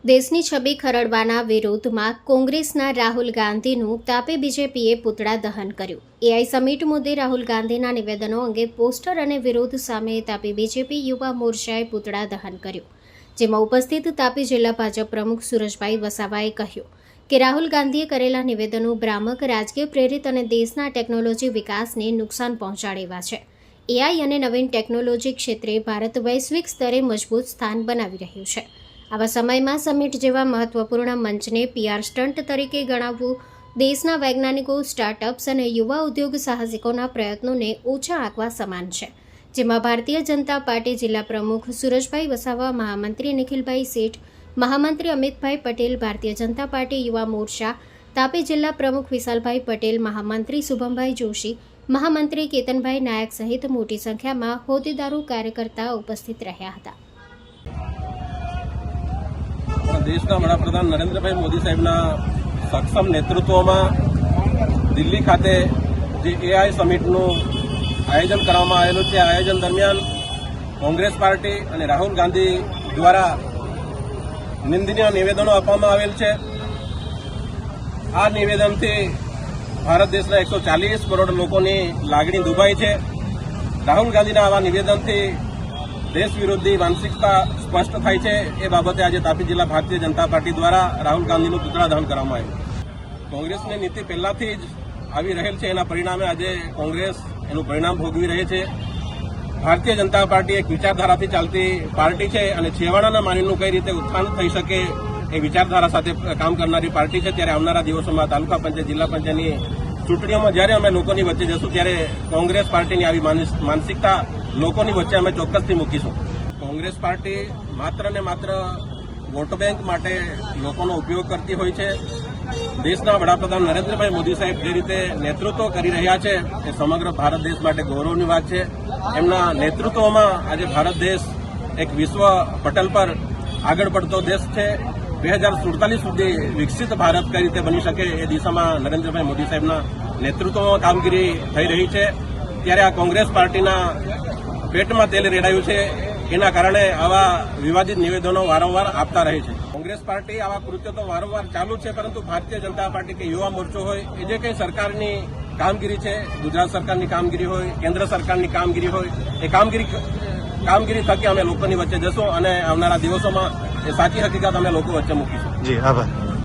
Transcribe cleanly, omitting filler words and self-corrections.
દેશની છબી ખરડવાના વિરોધમાં કોંગ્રેસના રાહુલ ગાંધીનું તાપી બીજેપીએ પૂતળા દહન કર્યું। એઆઈ સમિટ મુદ્દે રાહુલ ગાંધીના નિવેદનો અંગે પોસ્ટર અને વિરોધ સામે તાપી બીજેપી યુવા મોરચાએ પૂતળા દહન કર્યું, જેમાં ઉપસ્થિત તાપી જિલ્લા ભાજપ પ્રમુખ સુરજભાઈ વસાવાએ કહ્યું કે રાહુલ ગાંધીએ કરેલા નિવેદનો ભ્રામક, રાજકીય પ્રેરિત અને દેશના ટેકનોલોજી વિકાસને નુકસાન પહોંચાડે એવા છે। એઆઈ અને નવીન ટેકનોલોજી ક્ષેત્રે ભારત વૈશ્વિક સ્તરે મજબૂત સ્થાન બનાવી રહ્યું છે। આવા સમયમાં સમિટ જેવા મહત્વપૂર્ણ મંચને પીઆર સ્ટન્ટ તરીકે ગણાવવું દેશના વૈજ્ઞાનિકો, સ્ટાર્ટઅપ્સ અને યુવા ઉદ્યોગ સાહસિકોના પ્રયત્નોને ઓછા આંકવા સમાન છે, જેમાં ભારતીય જનતા પાર્ટી જિલ્લા પ્રમુખ સુરજભાઈ વસાવા, મહામંત્રી નિખિલભાઈ શેઠ, મહામંત્રી અમિતભાઈ પટેલ, ભારતીય જનતા પાર્ટી યુવા મોરચા તાપી જિલ્લા પ્રમુખ વિશાલભાઈ પટેલ, મહામંત્રી શુભમભાઈ જોશી, મહામંત્રી કેતનભાઈ નાયક સહિત મોટી સંખ્યામાં હોદ્દેદારો, કાર્યકર્તાઓ ઉપસ્થિત રહ્યા હતા। દેશના વડાપ્રધાન નરેન્દ્રભાઈ મોદી સાહેબના સક્ષમ નેતૃત્વમાં દિલ્હી ખાતે જે એઆઈ સમિટનું આયોજન કરવામાં આવેલું છે, આયોજન દરમિયાન કોંગ્રેસ પાર્ટી અને રાહુલ ગાંધી દ્વારા નિંદનીય નિવેદનો આપવામાં આવેલ છે। આ નિવેદનથી ભારત દેશના 140 કરોડ લોકોની લાગણી દુભાઈ છે। રાહુલ ગાંધીના આવા નિવેદનથી દેશ વિરોધી માનસિકતા સ્પષ્ટ થાય છે। એ બાબતે આજે તાપી જિલ્લા ભારતીય જનતા પાર્ટી દ્વારા રાહુલ ગાંધીનું પૂતળા દહન કરવામાં આવ્યું। કોંગ્રેસની નીતિ પહેલાથી જ આવી રહેલ છે, એના પરિણામે આજે કોંગ્રેસ એનું પરિણામ ભોગવી રહી છે। ભારતીય જનતા પાર્ટી એક વિચારધારાથી ચાલતી પાર્ટી છે અને છેવાડાના માનવીનું કઈ રીતે ઉત્થાન થઈ શકે એ વિચારધારા સાથે કામ કરનારી પાર્ટી છે। ત્યારે આવનારા દિવસોમાં તાલુકા પંચાયત, જિલ્લા પંચાયતની ચૂંટણીઓમાં જ્યારે અમે લોકોની વચ્ચે જશું ત્યારે કોંગ્રેસ પાર્ટીની આવી માનસિકતા લોકોની વચ્ચે અમે ચોક્કસથી મૂકીશું। કોંગ્રેસ પાર્ટી માત્ર ને માત્ર વોટ બેંક માટે લોકોનો ઉપયોગ કરતી હોય છે। દેશના વડાપ્રધાન નરેન્દ્રભાઈ મોદી સાહેબ જે રીતે નેતૃત્વ કરી રહ્યા છે એ સમગ્ર ભારત દેશ માટે ગૌરવની વાત છે। એમના નેતૃત્વમાં આજે ભારત દેશ એક વિશ્વ પટલ પર આગળ પડતો દેશ છે। 2047 સુધી વિકસિત ભારત કઈ રીતે બની શકે એ દિશામાં નરેન્દ્રભાઈ મોદી સાહેબના નેતૃત્વમાં કામગીરી થઈ રહી છે। ત્યારે આ કોંગ્રેસ પાર્ટીના પેટમાં તેલ રેડાયું છે, એના કારણે આવા વિવાદિત નિવેદનો વારંવાર આપતા રહે છે। કોંગ્રેસ પાર્ટી આવા કૃત્યો તો વારંવાર ચાલુ છે, પરંતુ ભારતીય જનતા પાર્ટી કે યુવા મોરચો હોય, એ જે કંઈ સરકારની કામગીરી છે, ગુજરાત સરકારની કામગીરી હોય, કેન્દ્ર સરકારની કામગીરી હોય, એ કામગીરી થકી અમે લોકોની વચ્ચે જશું અને આવનારા દિવસોમાં એ સાચી હકીકત અમે લોકો વચ્ચે મૂકીશું। જી, આભાર।